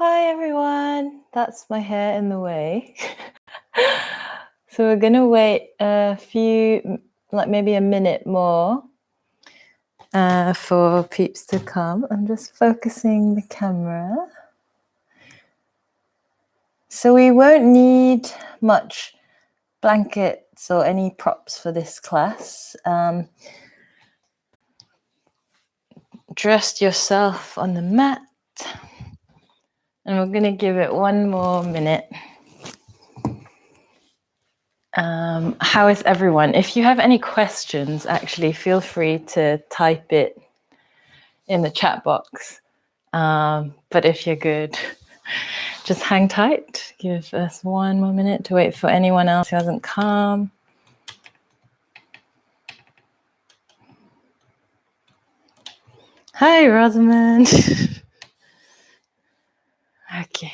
Hi everyone, that's my hair in the way. So we're gonna wait a few, like maybe a minute more for peeps to come. I'm just focusing the camera. So we won't need much blankets or any props for this class. Dress yourself on the mat. And we're gonna give it one more minute. How is everyone? If you have any questions, actually feel free to type it in the chat box. But if you're good, just hang tight. Give us one more minute to wait for anyone else who hasn't come. Hi, Rosamond. Okay.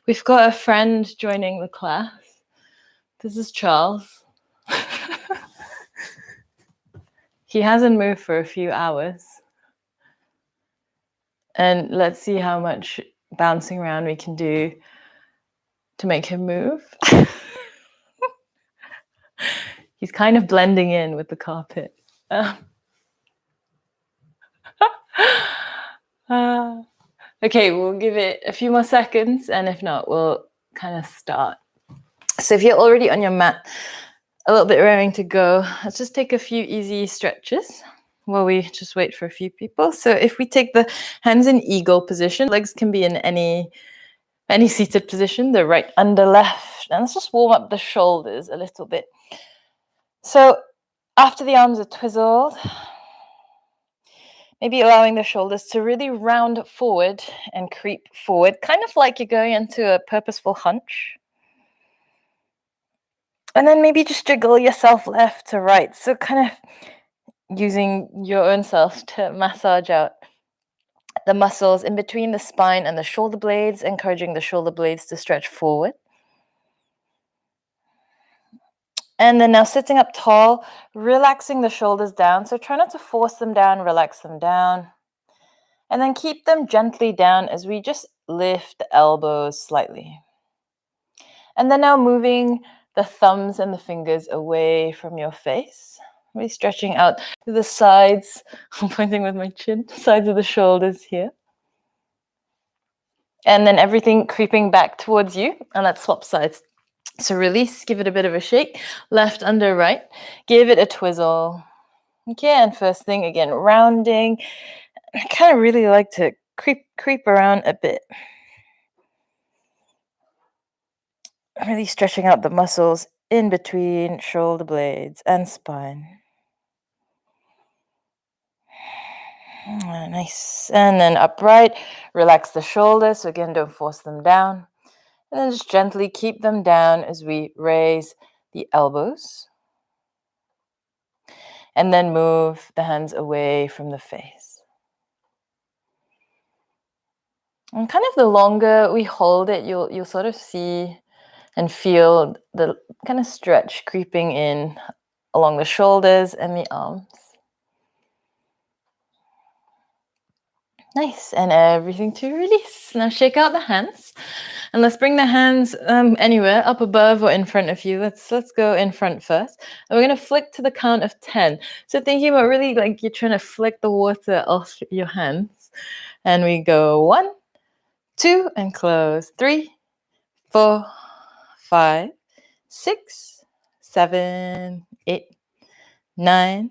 We've got a friend joining the class. This is Charles. He hasn't moved for a few hours. And let's see how much bouncing around we can do to make him move. He's kind of blending in with the carpet. Okay, we'll give it a few more seconds, and if not, we'll kind of start. So if you're already on your mat, a little bit raring to go, let's just take a few easy stretches while we just wait for a few people. So if we take the hands in eagle position, legs can be in any seated position, the right under left, and let's just warm up the shoulders a little bit. So after the arms are twizzled, maybe allowing the shoulders to really round forward and creep forward, kind of like you're going into a purposeful hunch. And then maybe just jiggle yourself left to right. So kind of using your own self to massage out the muscles in between the spine and the shoulder blades, encouraging the shoulder blades to stretch forward. And then now sitting up tall, relaxing the shoulders down. So try not to force them down, relax them down. And then keep them gently down as we just lift the elbows slightly. And then now moving the thumbs and the fingers away from your face. Really stretching out to the sides. I'm pointing with my chin, sides of the shoulders here. And then everything creeping back towards you. And let's swap sides. So release, give it a bit of a shake. Left under right. Give it a twizzle. Okay, and first thing, again, rounding. I kind of really like to creep around a bit. Really stretching out the muscles in between shoulder blades and spine. Nice. And then upright, relax the shoulders. So again, don't force them down. And then just gently keep them down as we raise the elbows. And then move the hands away from the face. And kind of the longer we hold it, you'll sort of see and feel the kind of stretch creeping in along the shoulders and the arms. Nice, and everything to release. Now shake out the hands, and let's bring the hands anywhere, up above or in front of you. Let's go in front first. And we're gonna flick to the count of 10. So thinking about really like you're trying to flick the water off your hands. And we go 1, 2, and close. 3, 4, 5, 6, 7, 8, 9,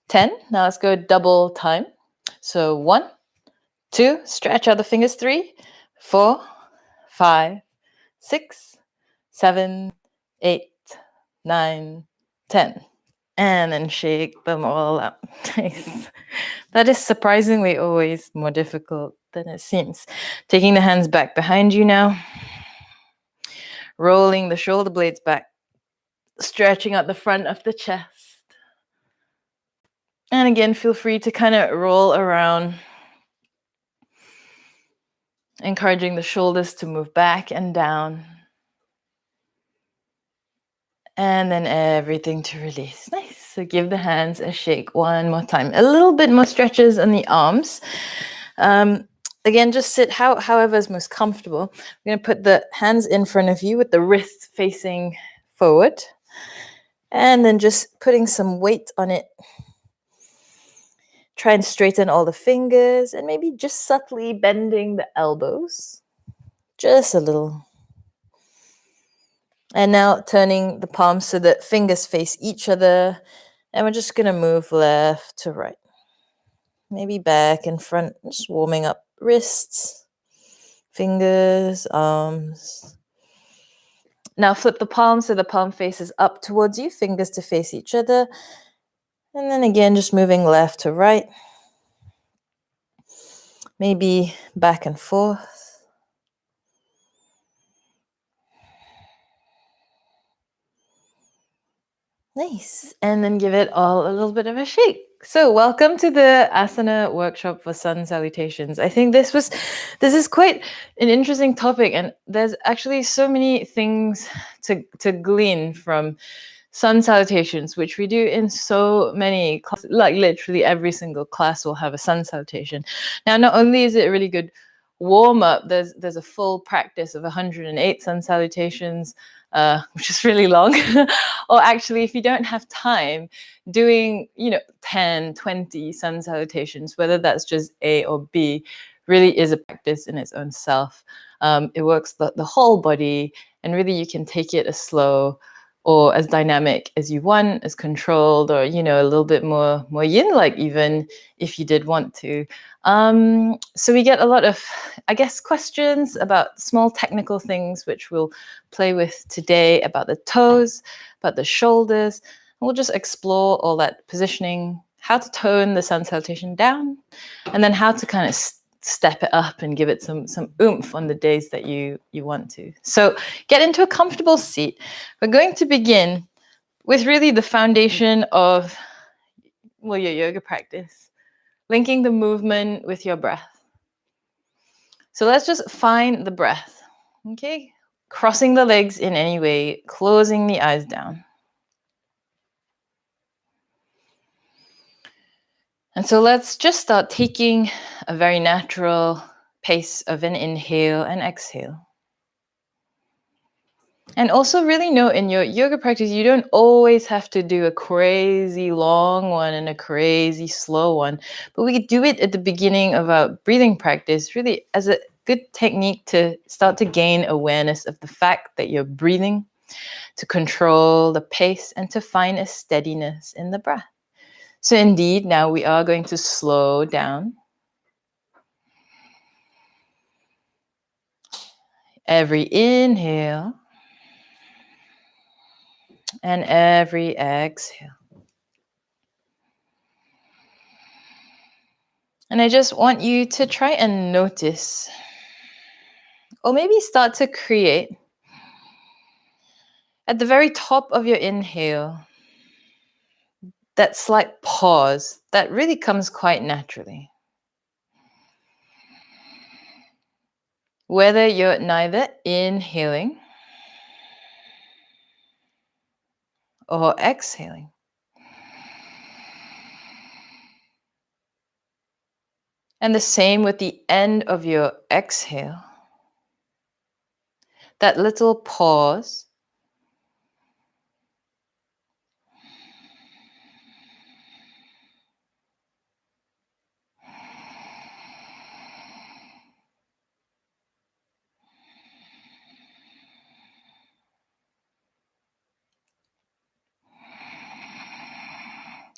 10. Now let's go double time. So 1, 2, stretch out the fingers. 3, 4, 5, 6, 7, 8, 9, 10. And then shake them all out. Nice. That is surprisingly always more difficult than it seems. Taking the hands back behind you now. Rolling the shoulder blades back. Stretching out the front of the chest. And again, feel free to kind of roll around. Encouraging the shoulders to move back and down. And then everything to release. Nice. So give the hands a shake one more time. A little bit more stretches on the arms. Again, just sit however is most comfortable. We're going to put the hands in front of you with the wrists facing forward. And then just putting some weight on it. Try and straighten all the fingers and maybe just subtly bending the elbows. Just a little. And now turning the palms so that fingers face each other. And we're just going to move left to right. Maybe back and front, just warming up wrists, fingers, arms. Now flip the palm so the palm faces up towards you, fingers to face each other. And then again, just moving left to right. Maybe back and forth. Nice. And then give it all a little bit of a shake. So welcome to the Asana workshop for sun salutations. I think this is quite an interesting topic, and there's actually so many things to glean from sun salutations, which we do in so many classes. Like literally every single class will have a sun salutation. Now, not only is it a really good warm up, there's a full practice of 108 sun salutations, which is really long. Or actually, if you don't have time, doing 10, 20 sun salutations, whether that's just A or B, really is a practice in its own self. It works the whole body, and really you can take it as slow or as dynamic as you want, as controlled, or a little bit more yin-like, even if you did want to. So we get a lot of, I guess, questions about small technical things, which we'll play with today, about the toes, about the shoulders. And we'll just explore all that positioning, how to tone the sun salutation down, and then how to kind of step it up and give it some oomph on the days that you want to. So get into a comfortable seat. We're going to begin with really the foundation of your yoga practice, linking the movement with your breath. So let's just find the breath, okay? Crossing the legs in any way, closing the eyes down. And so let's just start taking a very natural pace of an inhale and exhale. And also really note, in your yoga practice, you don't always have to do a crazy long one and a crazy slow one, but we could do it at the beginning of our breathing practice, really as a good technique to start to gain awareness of the fact that you're breathing, to control the pace, and to find a steadiness in the breath. So indeed, now we are going to slow down. Every inhale and every exhale. And I just want you to try and notice, or maybe start to create, at the very top of your inhale, that slight pause that really comes quite naturally. Whether you're neither inhaling or exhaling. And the same with the end of your exhale. That little pause.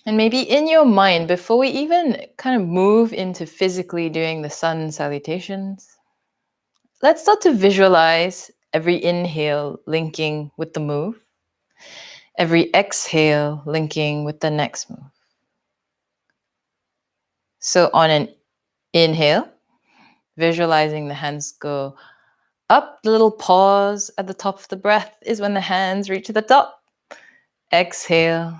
And maybe in your mind, before we even kind of move into physically doing the sun salutations, let's start to visualize every inhale linking with the move, every exhale linking with the next move. So on an inhale, visualizing the hands go up, the little pause at the top of the breath is when the hands reach to the top. Exhale.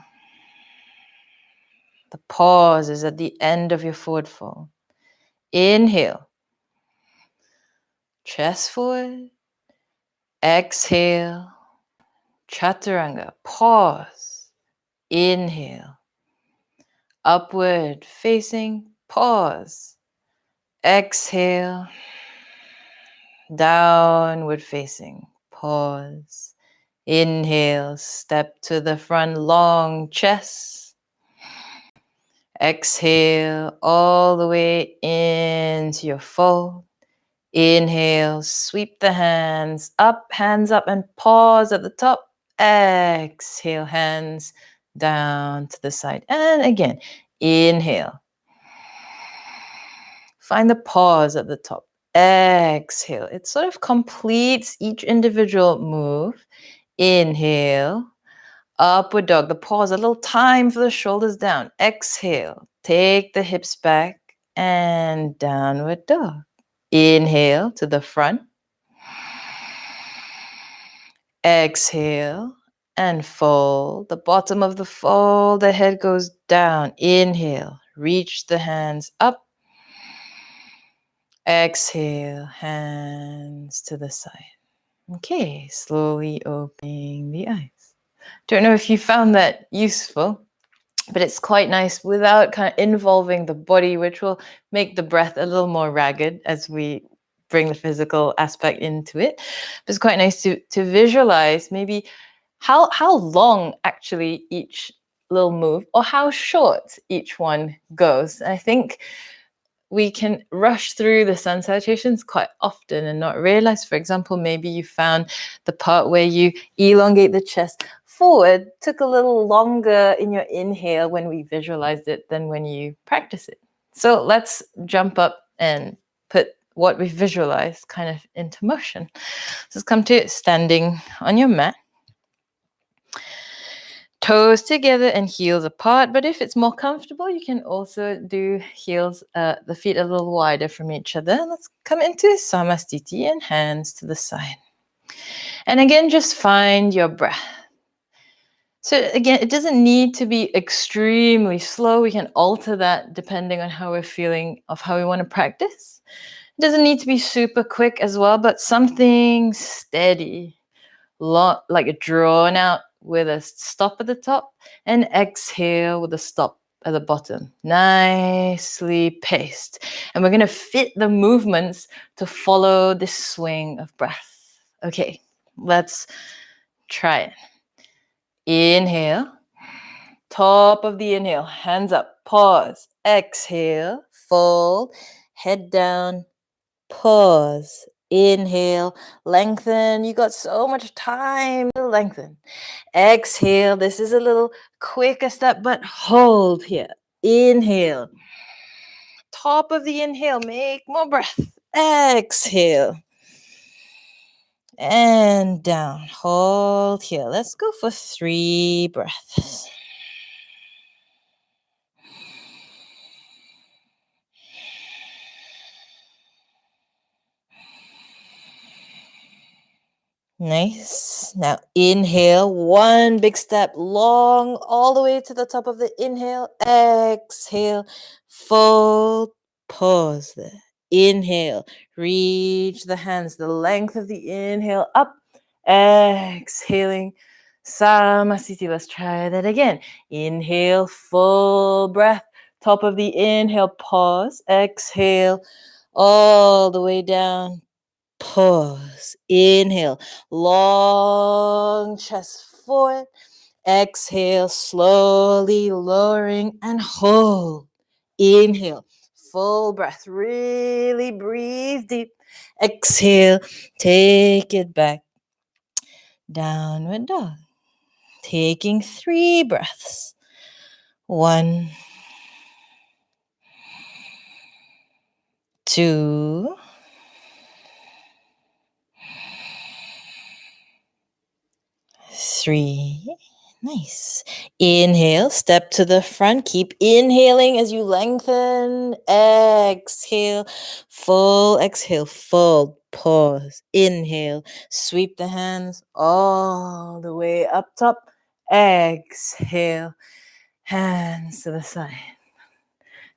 The pause is at the end of your forward fold. Inhale. Chest forward. Exhale. Chaturanga. Pause. Inhale. Upward facing. Pause. Exhale. Downward facing. Pause. Inhale, step to the front, long chest. Exhale all the way into your fold. Inhale, sweep the hands up, and pause at the top. Exhale, hands down to the side. And again, inhale. Find the pause at the top. Exhale. It sort of completes each individual move. Inhale. Upward dog. The pause, a little time for the shoulders down. Exhale. Take the hips back and downward dog. Inhale to the front. Exhale and fold. The bottom of the fold, the head goes down. Inhale. Reach the hands up. Exhale, hands to the side. Okay, slowly opening the eyes. Don't know if you found that useful, but it's quite nice without kind of involving the body, which will make the breath a little more ragged as we bring the physical aspect into it. But it's quite nice to visualize maybe how long actually each little move or how short each one goes. I think we can rush through the sun salutations quite often and not realize, for example, maybe you found the part where you elongate the chest forward took a little longer in your inhale when we visualized it than when you practice it. So let's jump up and put what we visualized kind of into motion. So let's come to standing on your mat. Toes together and heels apart, but if it's more comfortable, you can also do heels, the feet a little wider from each other. Let's come into Samastiti and hands to the side. And again, just find your breath. So again, it doesn't need to be extremely slow. We can alter that depending on how we're feeling of how we want to practice. It doesn't need to be super quick as well, but something steady, like drawn out with a stop at the top and exhale with a stop at the bottom. Nicely paced. And we're going to fit the movements to follow this swing of breath. Okay, let's try it. Inhale. Top of the inhale, hands up, pause. Exhale, fold, head down, pause. Inhale, lengthen. You got so much time to lengthen. Exhale. This is a little quicker step, but hold here. Inhale. Top of the inhale, make more breath. Exhale. And down. Hold here. Let's go for 3 breaths. Nice. Now inhale, 1 big step, long, all the way to the top of the inhale. Exhale, fold, pause there. Inhale, reach the hands, the length of the inhale up. Exhaling, Samasthiti. Let's try that again. Inhale, full breath. Top of the inhale, pause. Exhale, all the way down. Pause. Inhale. Long chest forward. Exhale. Slowly lowering and hold. Inhale. Full breath. Really breathe deep. Exhale. Take it back. Downward dog. Taking 3 breaths. 1, 2, 3. Nice. Inhale, step to the front. Keep inhaling as you lengthen. Exhale, full exhale, fold, pause. Inhale, sweep the hands all the way up top. Exhale, hands to the side.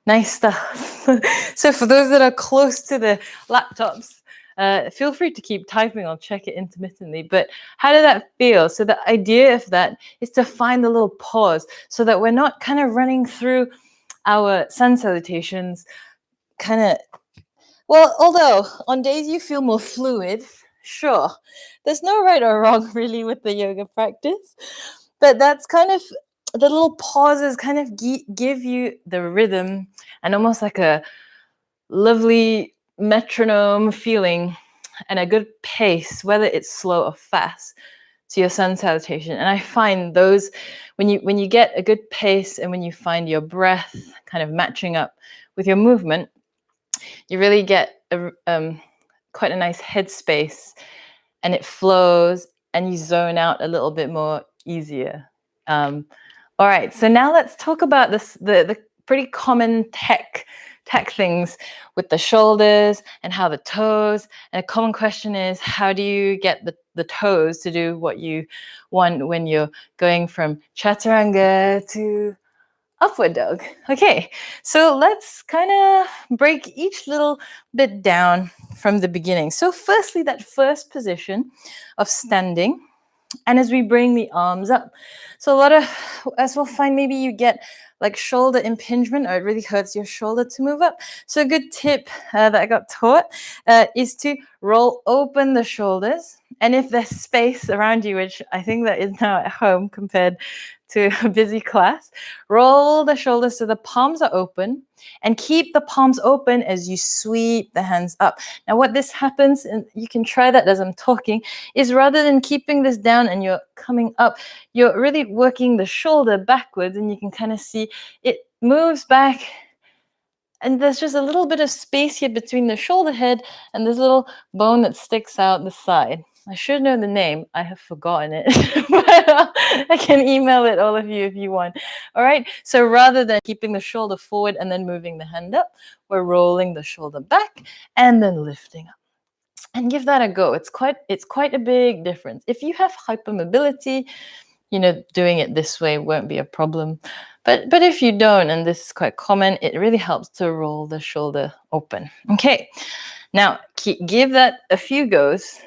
Nice stuff. So for those that are close to the laptops, feel free to keep typing. I'll check it intermittently. But how did that feel? So the idea of that is to find the little pause so that we're not kind of running through our sun salutations kind of Well, although on days you feel more fluid, sure, there's no right or wrong really with the yoga practice, but that's kind of the little pauses kind of give you the rhythm and almost like a lovely metronome feeling and a good pace, whether it's slow or fast, to your sun salutation. And I find those when you get a good pace and when you find your breath kind of matching up with your movement, you really get quite a nice headspace, and it flows, and you zone out a little bit more easier. All right, so now let's talk about the pretty common tech things with the shoulders and how the toes. And a common question is, how do you get the toes to do what you want when you're going from chaturanga to upward dog? Okay, so let's kind of break each little bit down from the beginning. So firstly, that first position of standing, and as we bring the arms up. So a lot of, as we'll find, maybe you get like shoulder impingement, or it really hurts your shoulder to move up. So a good tip that I got taught is to roll open the shoulders. And if there's space around you, which I think that is now at home compared to a busy class, roll the shoulders so the palms are open, and keep the palms open as you sweep the hands up. Now what this happens, and you can try that as I'm talking, is rather than keeping this down and you're coming up, you're really working the shoulder backwards, and you can kind of see it moves back, and there's just a little bit of space here between the shoulder head and this little bone that sticks out the side. I should know the name. I have forgotten it. But I can email it all of you if you want. All right. So rather than keeping the shoulder forward and then moving the hand up, we're rolling the shoulder back and then lifting up. And give that a go. It's quite a big difference. If you have hypermobility, doing it this way won't be a problem. But if you don't, and this is quite common, it really helps to roll the shoulder open. Okay, now give that a few goes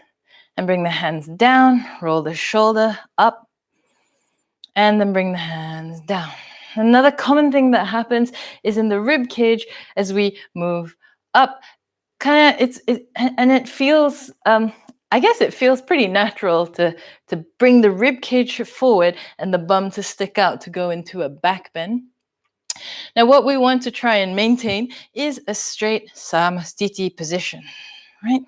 and bring the hands down, roll the shoulder up, and then bring the hands down. Another common thing that happens is in the rib cage as we move up, and it feels I guess it feels pretty natural to bring the rib cage forward and the bum to stick out to go into a back bend. Now what we want to try and maintain is a straight samastiti position, right?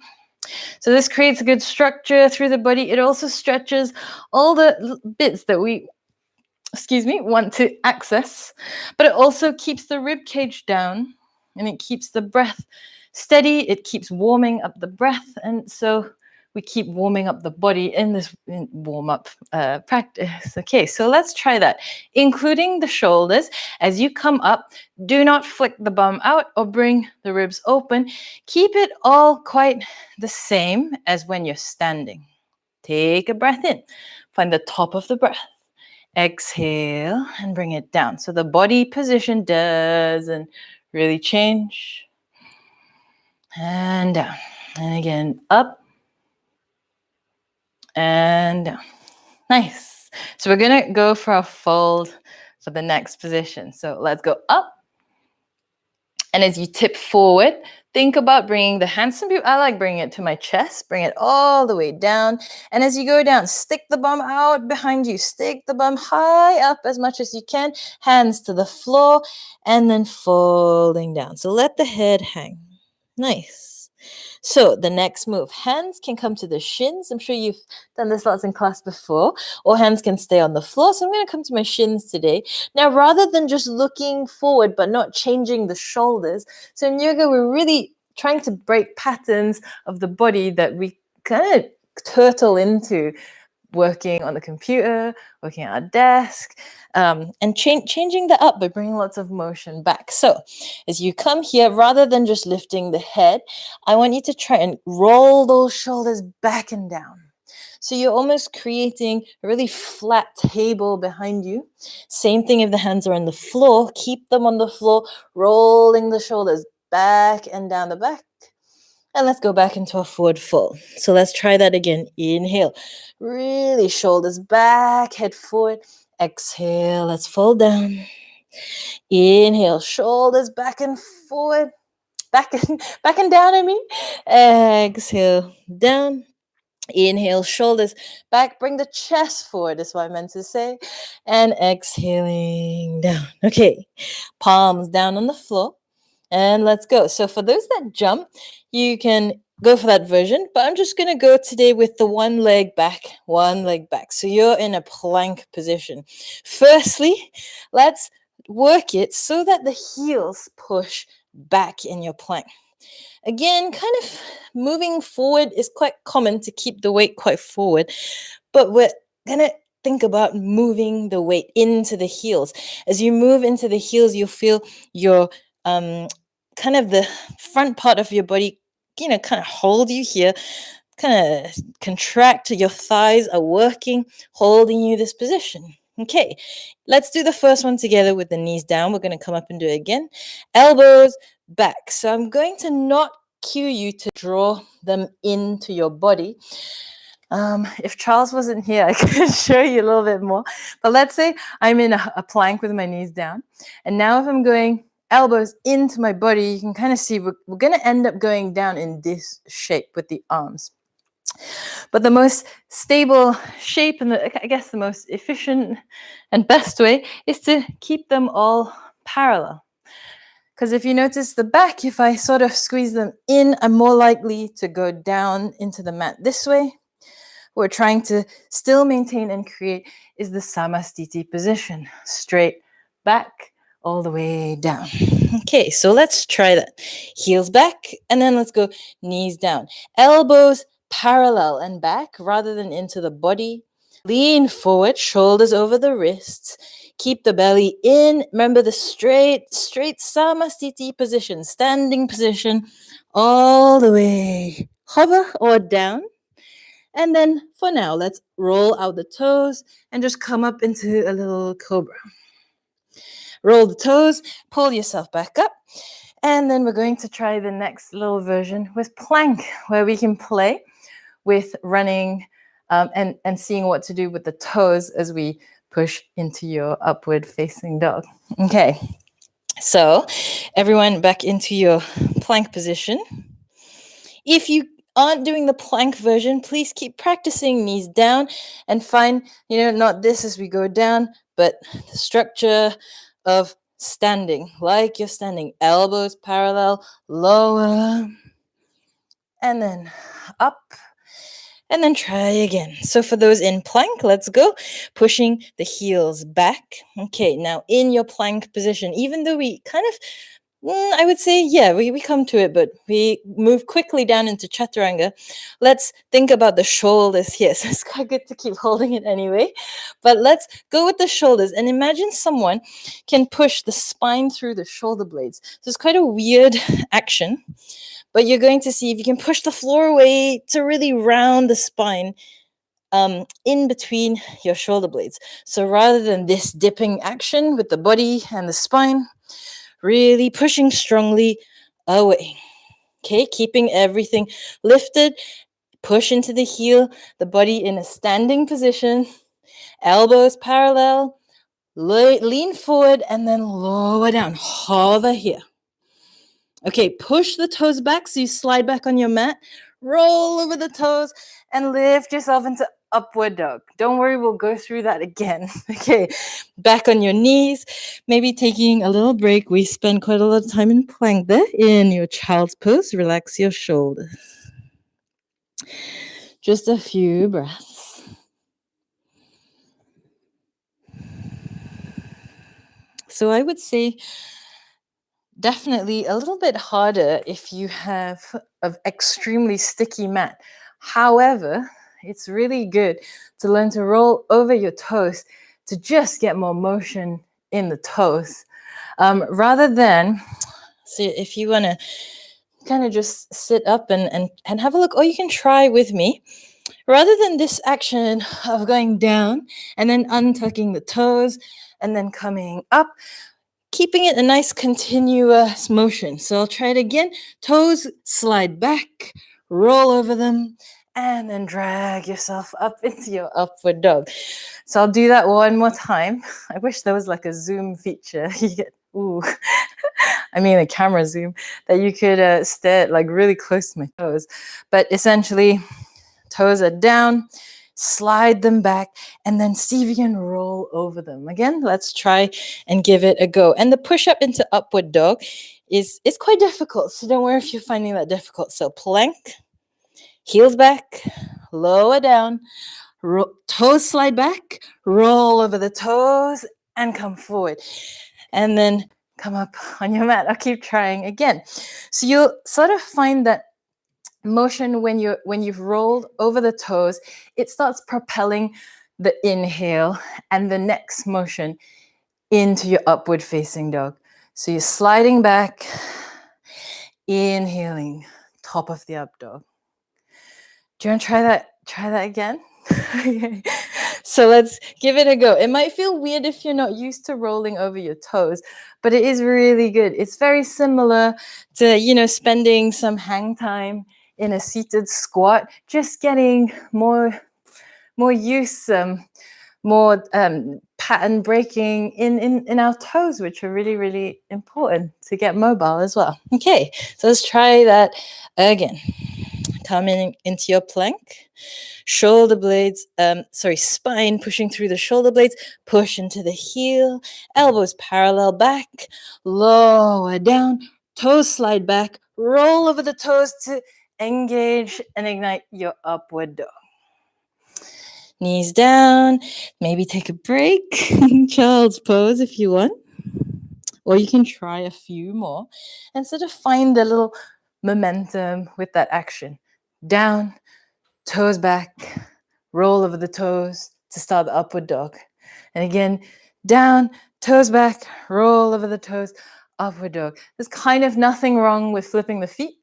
So this creates a good structure through the body. It also stretches all the bits that we want to access, but it also keeps the rib cage down, and it keeps the breath steady. It keeps warming up the breath, and so we keep warming up the body in this warm-up practice. Okay, so let's try that, including the shoulders. As you come up, do not flick the bum out or bring the ribs open. Keep it all quite the same as when you're standing. Take a breath in. Find the top of the breath. Exhale and bring it down. So the body position doesn't really change. And down. And again, up and down. Nice. So we're going to go for a fold for the next position. So let's go up. And as you tip forward, think about bringing the hands. I like bringing it to my chest. Bring it all the way down. And as you go down, stick the bum out behind you. Stick the bum high up as much as you can. Hands to the floor and then folding down. So let the head hang. Nice. So the next move, hands can come to the shins. I'm sure you've done this lots in class before, or hands can stay on the floor. So I'm going to come to my shins today. Now, rather than just looking forward, but not changing the shoulders. So in yoga, we're really trying to break patterns of the body that we kind of turtle into, working on the computer, working at our desk, and changing that up by bringing lots of motion back. So as you come here, rather than just lifting the head, I want you to try and roll those shoulders back and down. So you're almost creating a really flat table behind you. Same thing if the hands are on the floor. Keep them on the floor, rolling the shoulders back and down the back. And let's go back into a forward fold. So let's try that again. Inhale, really shoulders back, head forward. Exhale, let's fold down. Inhale, shoulders back and forward. back and down, I mean. Exhale, down. Inhale, shoulders back, bring the chest forward, is what I meant to say. And exhaling down. Okay, palms down on the floor. And let's go. So for those that jump, you can go for that version, but I'm just going to go today with the one leg back, one leg back. So you're in a plank position. Firstly, let's work it so that the heels push back in your plank. Again, kind of moving forward is quite common to keep the weight quite forward, but we're going to think about moving the weight into the heels. As you move into the heels, you'll feel your kind of the front part of your body, kind of hold you here, kind of contract. Your thighs are working, holding you this position. Okay, let's do the first one together with the knees down. We're going to come up and do it again. Elbows back. So I'm going to not cue you to draw them into your body. If Charles wasn't here, I could show you a little bit more. But let's say I'm in a plank with my knees down. And now if I'm going elbows into my body, you can kind of see we're going to end up going down in this shape with the arms. But the most stable shape and I guess the most efficient and best way is to keep them all parallel. Because if you notice the back, if I sort of squeeze them in, I'm more likely to go down into the mat this way. What we're trying to still maintain and create is the Samastiti position, straight back, all the way down. Okay, so let's try that. Heels back, and then let's go knees down. Elbows parallel and back rather than into the body. Lean forward, shoulders over the wrists. Keep the belly in. Remember the straight Samastiti position, standing position, all the way. Hover or down. And then for now, let's roll out the toes and just come up into a little cobra. Roll the toes, pull yourself back up. And then we're going to try the next little version with plank, where we can play with running and seeing what to do with the toes as we push into your upward facing dog. Okay, so everyone back into your plank position. If you aren't doing the plank version, please keep practicing knees down and find, not this as we go down, but the structure of standing, like you're standing, elbows parallel, lower, and then up, and then try again. So for those in plank, let's go. Pushing the heels back. Okay, now in your plank position, even though we kind of, I would say, yeah, we come to it, but we move quickly down into chaturanga. Let's think about the shoulders here. So it's quite good to keep holding it anyway. But let's go with the shoulders and imagine someone can push the spine through the shoulder blades. So it's quite a weird action, but you're going to see if you can push the floor away to really round the spine in between your shoulder blades. So rather than this dipping action with the body and the spine, really pushing strongly away. Okay, keeping everything lifted. Push into the heel, the body in a standing position. Elbows parallel. Lean forward and then lower down. Hover here. Okay, push the toes back so you slide back on your mat. Roll over the toes and lift yourself into upward dog. Don't worry, we'll go through that again. Okay, back on your knees, maybe taking a little break. We spend quite a lot of time in plank there. In your child's pose, relax your shoulders. Just a few breaths. So I would say definitely a little bit harder if you have an extremely sticky mat. However, it's really good to learn to roll over your toes to just get more motion in the toes. Rather than, so if you want to kind of just sit up and have a look, or you can try with me, rather than this action of going down and then untucking the toes and then coming up, keeping it a nice continuous motion. So I'll try it again. Toes slide back, roll over them, and then drag yourself up into your upward dog. So I'll do that one more time. I wish there was like a Zoom feature. You get, ooh. I mean a camera zoom, that you could stare like really close to my toes. But essentially, toes are down, slide them back, and then see if you can roll over them. Again, let's try and give it a go. And the push up into upward dog is quite difficult, so don't worry if you're finding that difficult. So plank, heels back, lower down, toes slide back, roll over the toes, and come forward. And then come up on your mat. I'll keep trying again. So you'll sort of find that motion when you've rolled over the toes, it starts propelling the inhale and the next motion into your upward facing dog. So you're sliding back, inhaling, top of the up dog. Do you want to try that again? Okay. So let's give it a go. It might feel weird if you're not used to rolling over your toes, but it is really good. It's very similar to, spending some hang time in a seated squat, just getting more use, more pattern breaking in our toes, which are really, really important to get mobile as well. Okay, so let's try that again. Coming into your plank, shoulder blades, spine pushing through the shoulder blades, push into the heel, elbows parallel back, lower down, toes slide back, roll over the toes to engage and ignite your upward dog. Knees down, maybe take a break, child's pose if you want, or you can try a few more and sort of find a little momentum with that action. Down, toes back, roll over the toes to start the upward dog. And again, down, toes back, roll over the toes, upward dog. There's kind of nothing wrong with flipping the feet,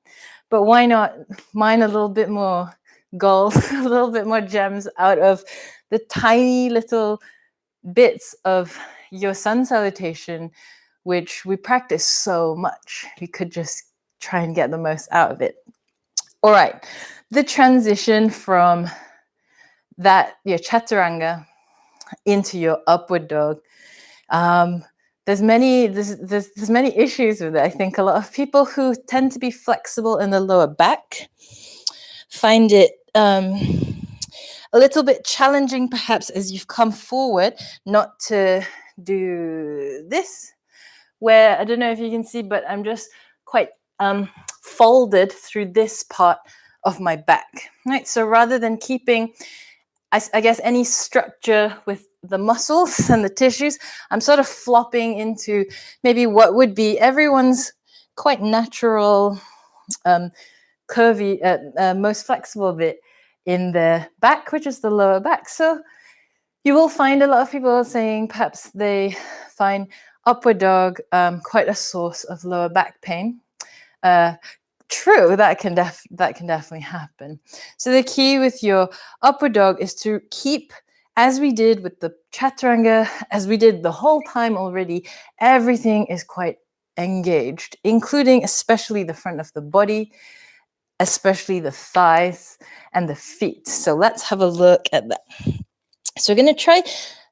but why not mine a little bit more gold, a little bit more gems out of the tiny little bits of your sun salutation, which we practice so much. We could just try and get the most out of it. All right, the transition from that, your chaturanga, into your upward dog. There's many issues with it. I think a lot of people who tend to be flexible in the lower back find it a little bit challenging, perhaps, as you've come forward, not to do this, where I don't know if you can see, but I'm just quite folded through this part of my back, right? So rather than keeping, I guess, any structure with the muscles and the tissues, I'm sort of flopping into maybe what would be everyone's quite natural, curvy, most flexible bit in the back, which is the lower back. So you will find a lot of people saying perhaps they find upward dog quite a source of lower back pain. True, that can definitely happen. So the key with your upward dog is to keep, as we did with the chaturanga, as we did the whole time already, everything is quite engaged, including especially the front of the body, especially the thighs and the feet. So let's have a look at that. So we're going to try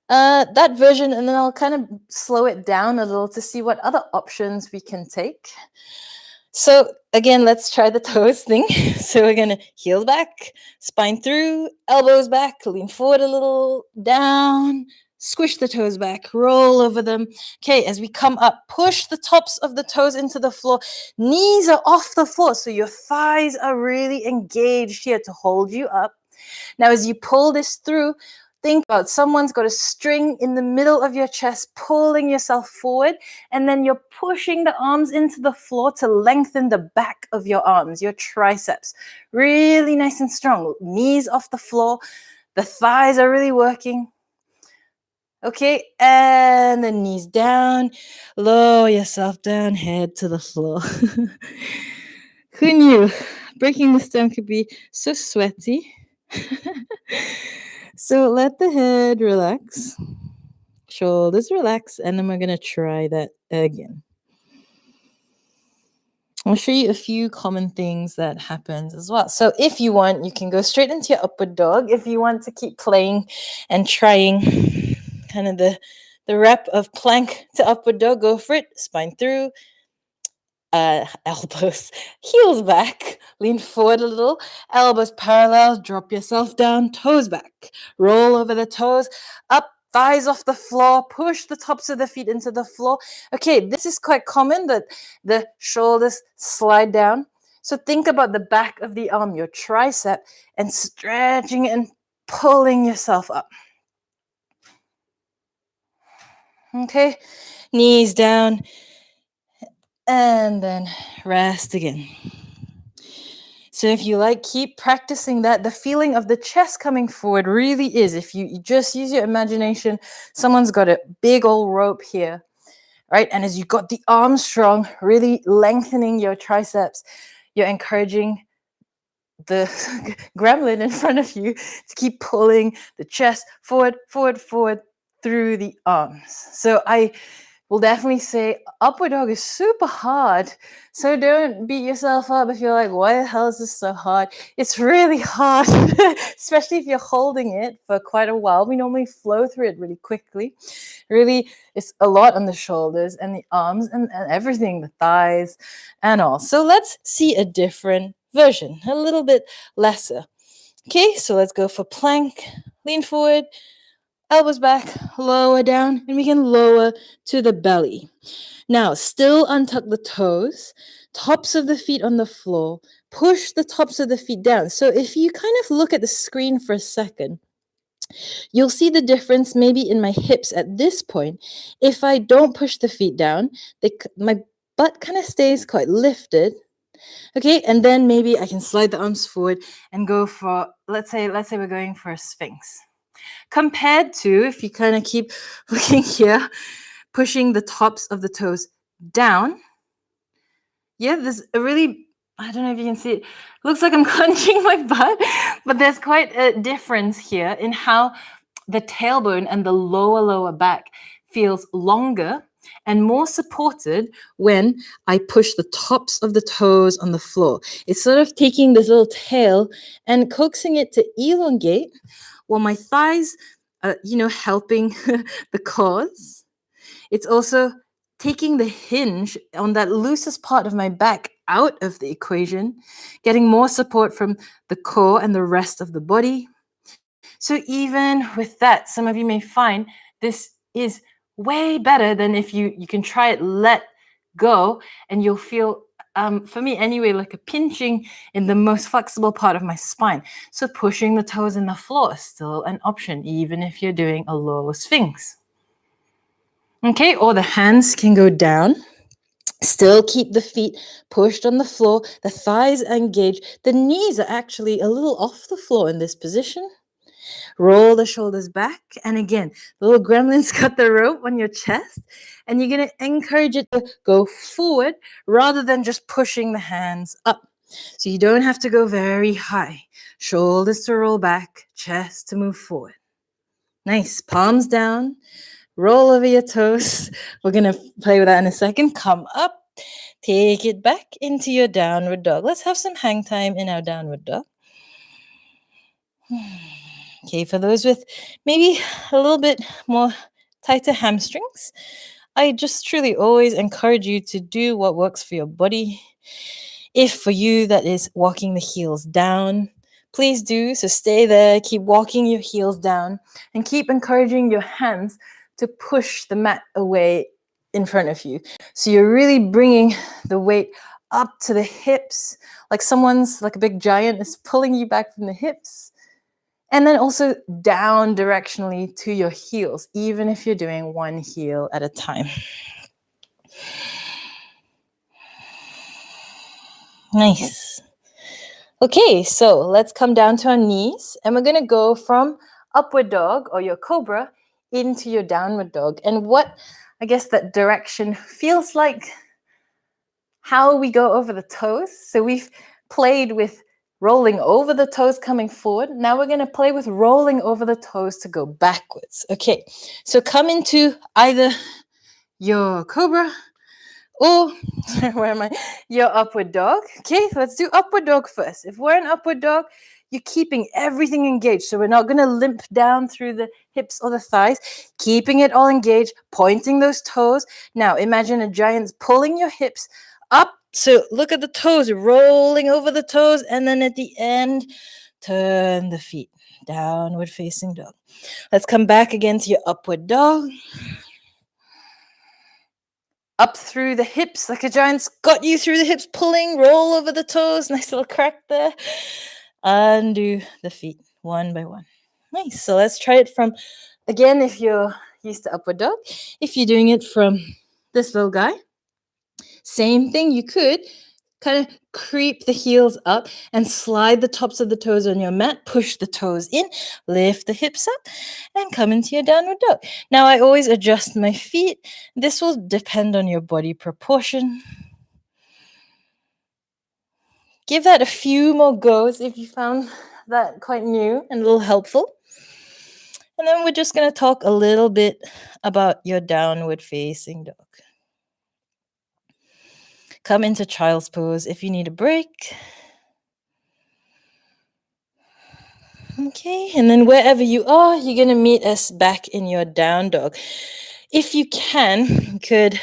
that version, and then I'll kind of slow it down a little to see what other options we can take. So again, let's try the toes thing. So we're going to heels back, spine through, elbows back, lean forward a little, down, squish the toes back, roll over them. Okay, as we come up, push the tops of the toes into the floor. Knees are off the floor, so your thighs are really engaged here to hold you up. Now, as you pull this through, think about someone's got a string in the middle of your chest, pulling yourself forward, and then you're pushing the arms into the floor to lengthen the back of your arms, your triceps. Really nice and strong. Knees off the floor. The thighs are really working. Okay, and the knees down. Lower yourself down, head to the floor. Who knew? Breaking this down could be so sweaty. So let the head relax, shoulders relax, and then we're going to try that again. I'll show you a few common things that happens as well. So if you want, you can go straight into your upward dog. If you want to keep playing and trying kind of the rep of plank to upward dog, go for it. Spine through, elbows, heels back, lean forward a little, elbows parallel, drop yourself down, toes back, roll over the toes, up, thighs off the floor, push the tops of the feet into the floor. Okay, this is quite common that the shoulders slide down. So think about the back of the arm, your tricep, and stretching and pulling yourself up. Okay, knees down, and then rest again. So if you like, keep practicing that. The feeling of the chest coming forward really is, if you just use your imagination, someone's got a big old rope here, right? And as you got the arms strong, really lengthening your triceps, you're encouraging the gremlin in front of you to keep pulling the chest forward, forward, forward through the arms. So I will definitely say upward dog is super hard. So don't beat yourself up if you're like, why the hell is this so hard? It's really hard, especially if you're holding it for quite a while. We normally flow through it really quickly. Really, it's a lot on the shoulders and the arms and everything, the thighs and all. So let's see a different version, a little bit lesser. Okay, so let's go for plank, lean forward, elbows back, lower down, and we can lower to the belly. Now, still untuck the toes, tops of the feet on the floor, push the tops of the feet down. So if you kind of look at the screen for a second, you'll see the difference maybe in my hips at this point. If I don't push the feet down, my butt kind of stays quite lifted. Okay, and then maybe I can slide the arms forward and go for, let's say we're going for a sphinx. Compared to, if you kind of keep looking here, pushing the tops of the toes down. Yeah, there's a really, I don't know if you can see it. Looks like I'm clenching my butt, but there's quite a difference here in how the tailbone and the lower back feels longer and more supported when I push the tops of the toes on the floor. It's sort of taking this little tail and coaxing it to elongate while my thighs are, helping the cause. It's also taking the hinge on that loosest part of my back out of the equation, getting more support from the core and the rest of the body. So even with that, some of you may find this is way better than if you can try it, let go, and you'll feel, for me anyway, like a pinching in the most flexible part of my spine. So pushing the toes in the floor is still an option, even if you're doing a low sphinx. Okay, or the hands can go down. Still keep the feet pushed on the floor, the thighs engaged. The knees are actually a little off the floor in this position. Roll the shoulders back. And again, the little gremlin's got the rope on your chest. And you're going to encourage it to go forward rather than just pushing the hands up. So you don't have to go very high. Shoulders to roll back, chest to move forward. Nice. Palms down. Roll over your toes. We're going to play with that in a second. Come up. Take it back into your downward dog. Let's have some hang time in our downward dog. Okay, for those with maybe a little bit more tighter hamstrings, I just truly always encourage you to do what works for your body. If for you that is walking the heels down, please do. So stay there, keep walking your heels down, and keep encouraging your hands to push the mat away in front of you. So you're really bringing the weight up to the hips, like a big giant is pulling you back from the hips. And then also down directionally to your heels, even if you're doing one heel at a time. Nice. Okay, so let's come down to our knees, and we're going to go from upward dog or your cobra into your downward dog. And what I guess that direction feels like, how we go over the toes. So we've played with rolling over the toes coming forward. Now we're going to play with rolling over the toes to go backwards. Okay, so come into either your cobra or where am I? Your upward dog. Okay, let's do upward dog first. If we're in upward dog, you're keeping everything engaged. So we're not going to limp down through the hips or the thighs, keeping it all engaged, pointing those toes. Now imagine a giant's pulling your hips up. So look at the toes, rolling over the toes. And then at the end, turn the feet. Downward facing dog. Let's come back again to your upward dog. Up through the hips like a giant's got you through the hips, pulling, roll over the toes. Nice little crack there. Undo the feet one by one. Nice. So let's try it from, again, if you're used to upward dog, if you're doing it from this little guy, same thing. You could kind of creep the heels up and slide the tops of the toes on your mat, push the toes in, lift the hips up, and come into your downward dog. Now, I always adjust my feet. This will depend on your body proportion. Give that a few more goes if you found that quite new and a little helpful. And then we're just going to talk a little bit about your downward facing dog. Come into child's pose if you need a break. Okay, and then wherever you are, you're going to meet us back in your down dog. If you can, you could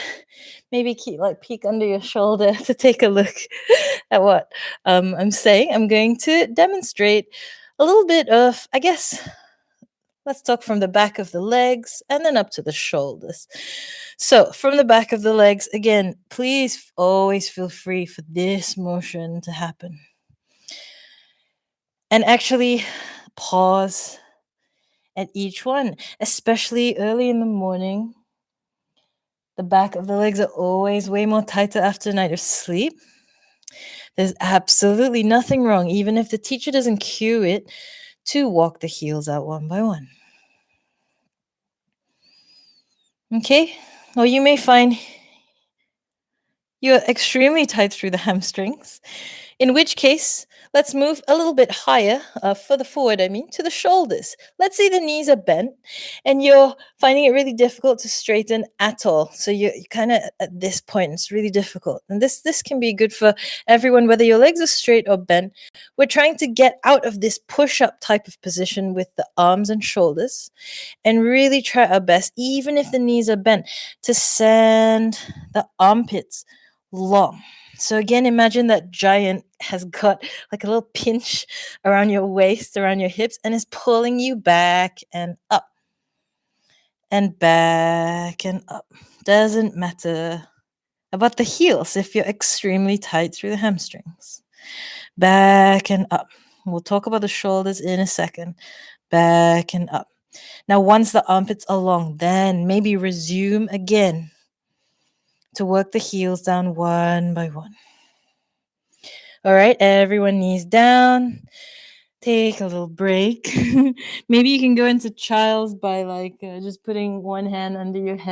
maybe peek under your shoulder to take a look at what I'm saying. I'm going to demonstrate a little bit of, I guess, let's talk from the back of the legs and then up to the shoulders. So from the back of the legs, again, please always feel free for this motion to happen. And actually pause at each one, especially early in the morning. The back of the legs are always way more tighter after a night of sleep. There's absolutely nothing wrong, even if the teacher doesn't cue it, to walk the heels out one by one. Okay? Or you may find you're extremely tight through the hamstrings, in which case, let's move a little bit higher, further forward, to the shoulders. Let's say the knees are bent and you're finding it really difficult to straighten at all. So you're kind of at this point, it's really difficult. And this can be good for everyone, whether your legs are straight or bent. We're trying to get out of this push-up type of position with the arms and shoulders and really try our best, even if the knees are bent, to send the armpits long. So again, imagine that giant has got like a little pinch around your waist, around your hips, and is pulling you back and up and back and up. Doesn't matter about the heels if you're extremely tight through the hamstrings. Back and up. We'll talk about the shoulders in a second. Back and up. Now, once the armpits are long, then maybe resume again to work the heels down one by one. All right, everyone knees down. Take a little break. Maybe you can go into child's by just putting one hand under your head